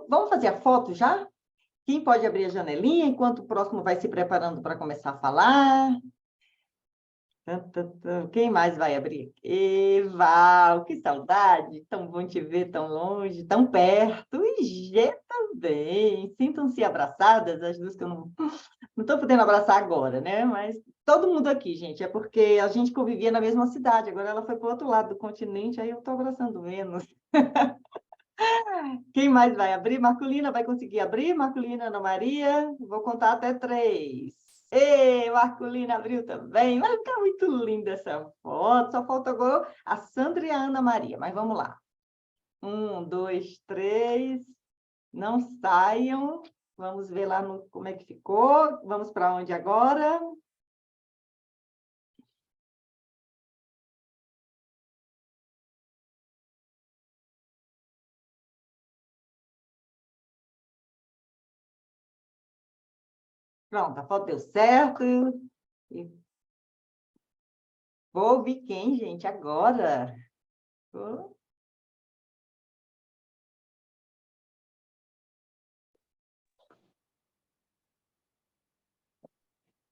Vamos fazer a foto já? Quem pode abrir a janelinha enquanto o próximo vai se preparando para começar a falar? Quem mais vai abrir? Val, que saudade! Tão bom te ver tão longe, tão perto. E Gê também. Sintam-se abraçadas, as duas que eu não estou podendo abraçar agora, né? Mas todo mundo aqui, gente, é porque a gente convivia na mesma cidade. Agora ela foi para o outro lado do continente, aí eu estou abraçando menos. Quem mais vai abrir? Marculina vai conseguir abrir? Marculina, Ana Maria? Vou contar até 3. Ei, Marculina abriu também. Vai ficar muito linda essa foto. Só falta agora a Sandra e a Ana Maria. Mas vamos lá. 1, 2, 3. Não saiam. Vamos ver lá como é que ficou. Vamos para onde agora? Pronto, a foto deu certo. Vou ouvir quem, gente, agora?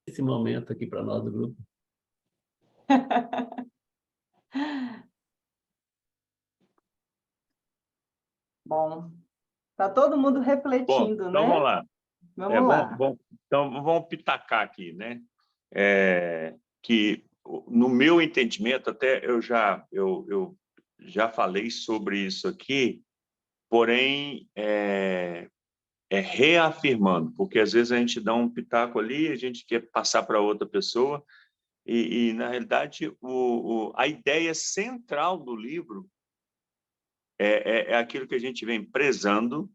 Esse momento aqui para nós do grupo. Bom, está todo mundo refletindo, Bom, então né? vamos lá. Vamos lá. Então, vamos pitacar aqui, né? Que, no meu entendimento, até eu já falei sobre isso aqui, porém, reafirmando, porque às vezes a gente dá um pitaco ali, a gente quer passar para outra pessoa, e na realidade, a ideia central do livro é aquilo que a gente vem prezando,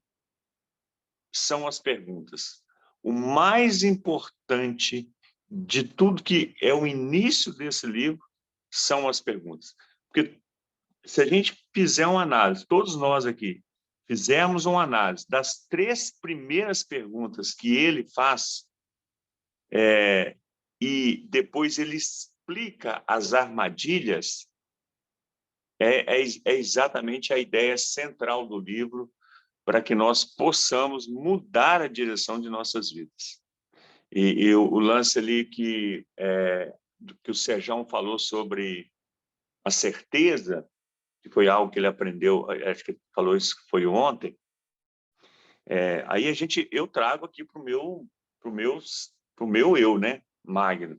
são as perguntas. O mais importante de tudo que é o início desse livro são as perguntas. Porque se a gente fizer uma análise, todos nós aqui fizermos uma análise das 3 primeiras perguntas que ele faz, e depois ele explica as armadilhas, é exatamente a ideia central do livro, para que nós possamos mudar a direção de nossas vidas. E o lance ali que o Serjão falou sobre a certeza, que foi algo que ele aprendeu, acho que ele falou isso que foi ontem, aí eu trago aqui para o meu eu, né, Magno.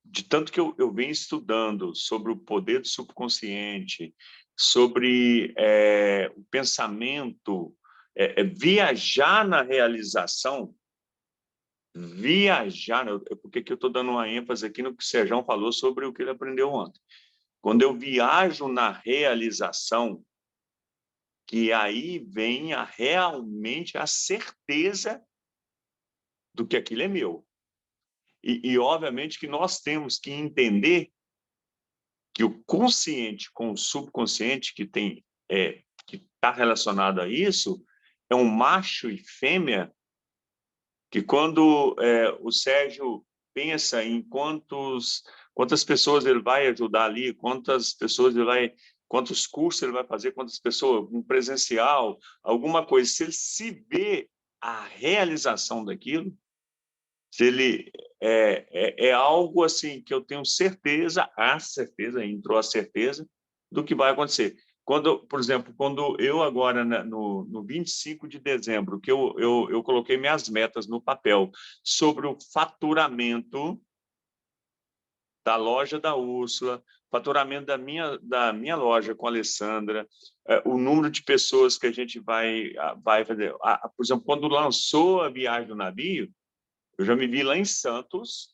De tanto que eu venho estudando sobre o poder do subconsciente, sobre o pensamento, viajar na realização, porque que eu estou dando uma ênfase aqui no que o Serjão falou sobre o que ele aprendeu ontem. Quando eu viajo na realização, que aí vem realmente a certeza do que aquilo é meu. E obviamente, que nós temos que entender que o consciente com o subconsciente, que está relacionado a isso, é um macho e fêmea, que quando o Sérgio pensa em quantas pessoas ele vai ajudar ali, quantos cursos ele vai fazer, quantas pessoas, um presencial, alguma coisa, se ele se vê a realização daquilo, se ele algo assim que eu tenho certeza, entrou a certeza do que vai acontecer. Por exemplo, quando eu agora, no 25 de dezembro, que eu coloquei minhas metas no papel sobre o faturamento da loja da Úrsula, faturamento da minha loja com a Alessandra, o número de pessoas que a gente vai fazer. Por exemplo, quando lançou a viagem do navio, eu já me vi lá em Santos,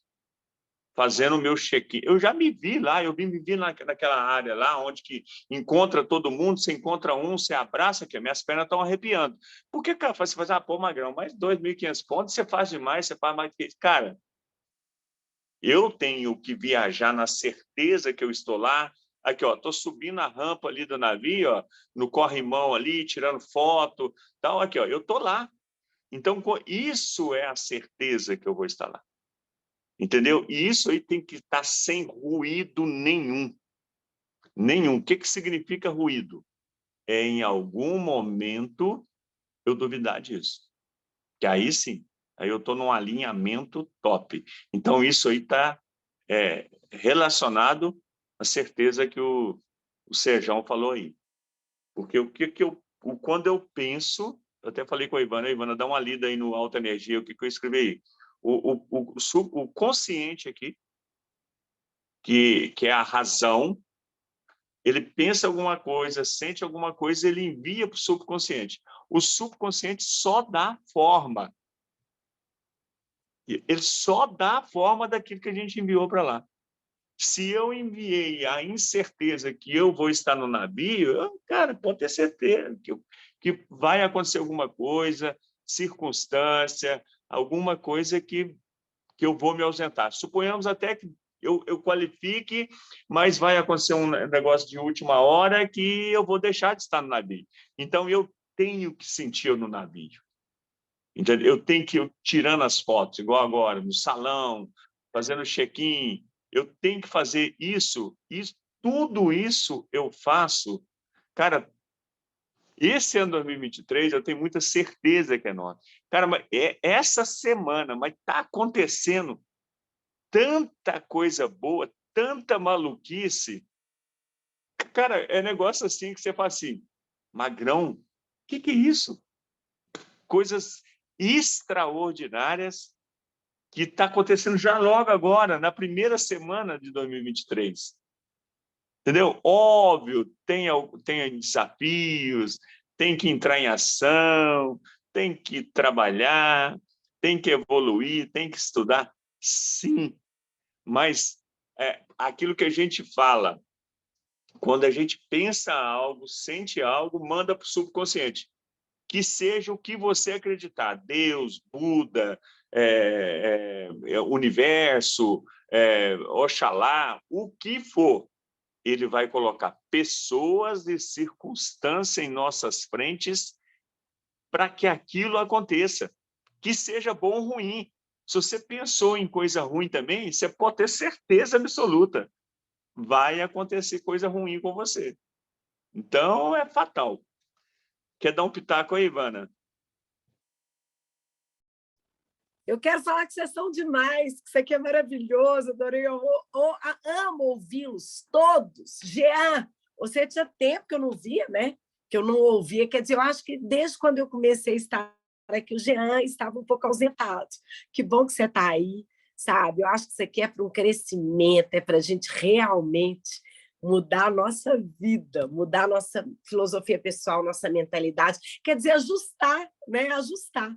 fazendo o meu check-in. Eu já me vi lá, me vi naquela área lá, onde que encontra todo mundo, você encontra um, você abraça, que minhas pernas estão arrepiando. Por que, cara, você faz, pô, Magrão, mais 2.500 pontos, você faz demais, você faz mais que isso. Cara, eu tenho que viajar na certeza que eu estou lá. Aqui, ó, estou subindo a rampa ali do navio, ó, no corrimão ali, tirando foto, tal, aqui, ó, eu estou lá. Então, isso é a certeza que eu vou estar lá. Entendeu? E isso aí tem que estar sem ruído nenhum. Nenhum. O que significa ruído? Em algum momento eu duvidar disso. que aí sim, aí eu estou num alinhamento top. Então, isso aí está relacionado à certeza que o Serjão falou aí. Porque quando eu penso, eu até falei com a Ivana, dá uma lida aí no Alta Energia, o que eu escrevi aí. O consciente aqui, que é a razão, ele pensa alguma coisa, sente alguma coisa, ele envia para o subconsciente. O subconsciente só dá forma. Ele só dá a forma daquilo que a gente enviou para lá. Se eu enviei a incerteza que eu vou estar no navio, cara, pode ter certeza que vai acontecer alguma coisa, circunstância, alguma coisa que eu vou me ausentar. Suponhamos até que eu qualifique, mas vai acontecer um negócio de última hora que eu vou deixar de estar no navio. Então, eu tenho que sentir no navio. Entendeu? Eu tenho que ir tirando as fotos, igual agora, no salão, fazendo check-in. Eu tenho que fazer isso, tudo isso eu faço. Cara, esse ano 2023, eu tenho muita certeza que é nosso. Cara, mas essa semana, mas está acontecendo tanta coisa boa, tanta maluquice. Cara, é negócio assim que você fala assim, Magrão, o que é isso? Coisas extraordinárias que está acontecendo já logo agora, na primeira semana de 2023. Entendeu? Óbvio, tem desafios, tem que entrar em ação, tem que trabalhar, tem que evoluir, tem que estudar, sim. Mas aquilo que a gente fala, quando a gente pensa algo, sente algo, manda para o subconsciente. Que seja o que você acreditar, Deus, Buda, universo, Oxalá, o que for, ele vai colocar pessoas e circunstâncias em nossas frentes para que aquilo aconteça, que seja bom ou ruim. Se você pensou em coisa ruim também, você pode ter certeza absoluta, vai acontecer coisa ruim com você. Então, é fatal. Quer dar um pitaco aí, Ivana? Eu quero falar que vocês são demais, que isso aqui é maravilhoso, adorei. Eu amo ouvi-los todos. Jean, você tinha tempo que eu não via, né? Que eu não ouvia. Quer dizer, eu acho que desde quando eu comecei a estar aqui, o Jean estava um pouco ausentado. Que bom que você está aí, sabe? Eu acho que isso aqui é para um crescimento, é para a gente realmente mudar a nossa vida, mudar a nossa filosofia pessoal, nossa mentalidade. Quer dizer, ajustar, né? Ajustar.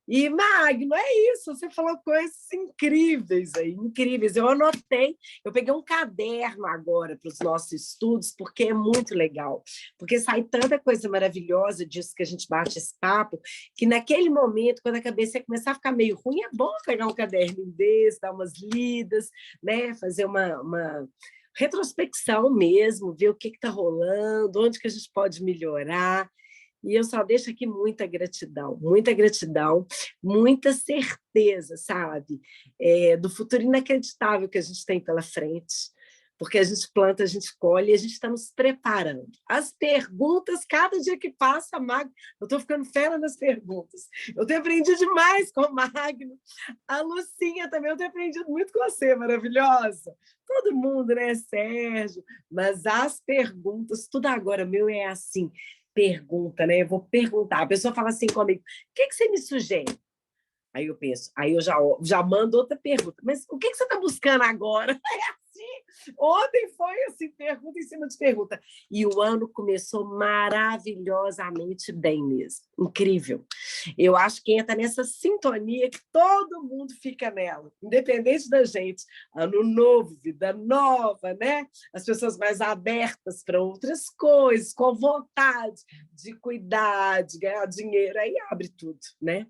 E, Magno, é isso, você falou coisas incríveis aí, incríveis. Eu anotei, eu peguei um caderno agora para os nossos estudos, porque é muito legal, porque sai tanta coisa maravilhosa disso que a gente bate esse papo, que naquele momento, quando a cabeça começar a ficar meio ruim, é bom pegar um caderno desse, dar umas lidas, né? Fazer uma retrospecção mesmo, ver o que está rolando, onde que a gente pode melhorar. E eu só deixo aqui muita gratidão, muita certeza, sabe? Do futuro inacreditável que a gente tem pela frente, porque a gente planta, a gente colhe e a gente está nos preparando. As perguntas, cada dia que passa, Magno, eu estou ficando fera nas perguntas. Eu tenho aprendido demais com o Magno. A Lucinha também, eu tenho aprendido muito com você, maravilhosa. Todo mundo, né, Sérgio? Mas as perguntas, tudo agora meu é assim, pergunta, né? Eu vou perguntar. A pessoa fala assim comigo, o que você me sugere? Aí eu penso, aí eu já mando outra pergunta. Mas o que você está buscando agora? É assim. Ontem foi assim, pergunta em cima de pergunta. E o ano começou maravilhosamente bem mesmo. Incrível. Eu acho que entra nessa sintonia que todo mundo fica nela, independente da gente. Ano novo, vida nova, né? As pessoas mais abertas para outras coisas, com vontade de cuidar, de ganhar dinheiro, aí abre tudo, né?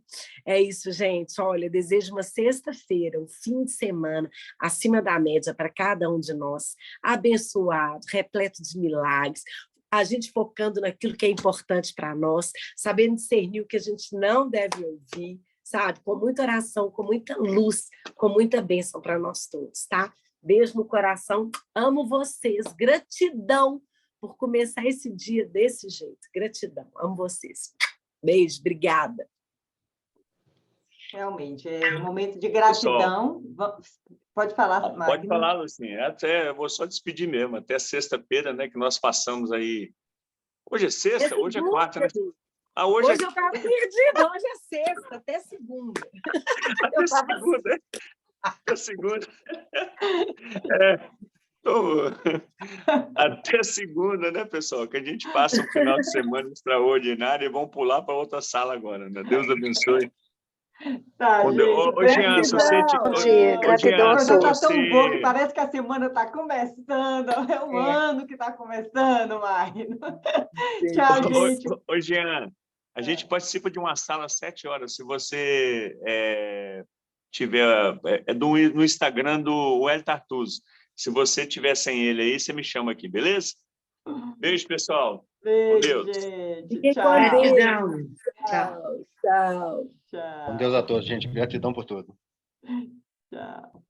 É isso, gente. Olha, desejo uma sexta-feira, um fim de semana acima da média para cada um de nós, abençoado, repleto de milagres, a gente focando naquilo que é importante para nós, sabendo discernir o que a gente não deve ouvir, sabe? Com muita oração, com muita luz, com muita bênção para nós todos, tá? Beijo no coração, amo vocês, gratidão por começar esse dia desse jeito, gratidão, amo vocês. Beijo, obrigada. realmente, é um momento de gratidão. Pode falar, Magno. Pode falar, Lucinha. Até, eu vou só despedir mesmo. Até sexta-feira, né, que nós passamos aí. Hoje é sexta? Hoje é quarta, né? Hoje eu estava perdida, hoje é sexta, até segunda. Até segunda. Até segunda. Até segunda, né, pessoal? Que a gente passa um final de semana extraordinário e vamos pular para outra sala agora, né? Deus abençoe. Tá, Ô, Jean, se você... Gratidão a já está todos. tão bom que parece que a semana está começando. É um ano que está começando, Magno. Tchau, gente. Ô, Jean, a gente participa de uma sala às 7 horas. Se você tiver... no Instagram do Hélio Tartuzzo. Se você tiver sem ele aí, você me chama aqui, beleza? Beijo, pessoal. Beijo, gente. Gratidão. Tchau, tchau. Com Deus a todos, gente. Gratidão por tudo. Tchau.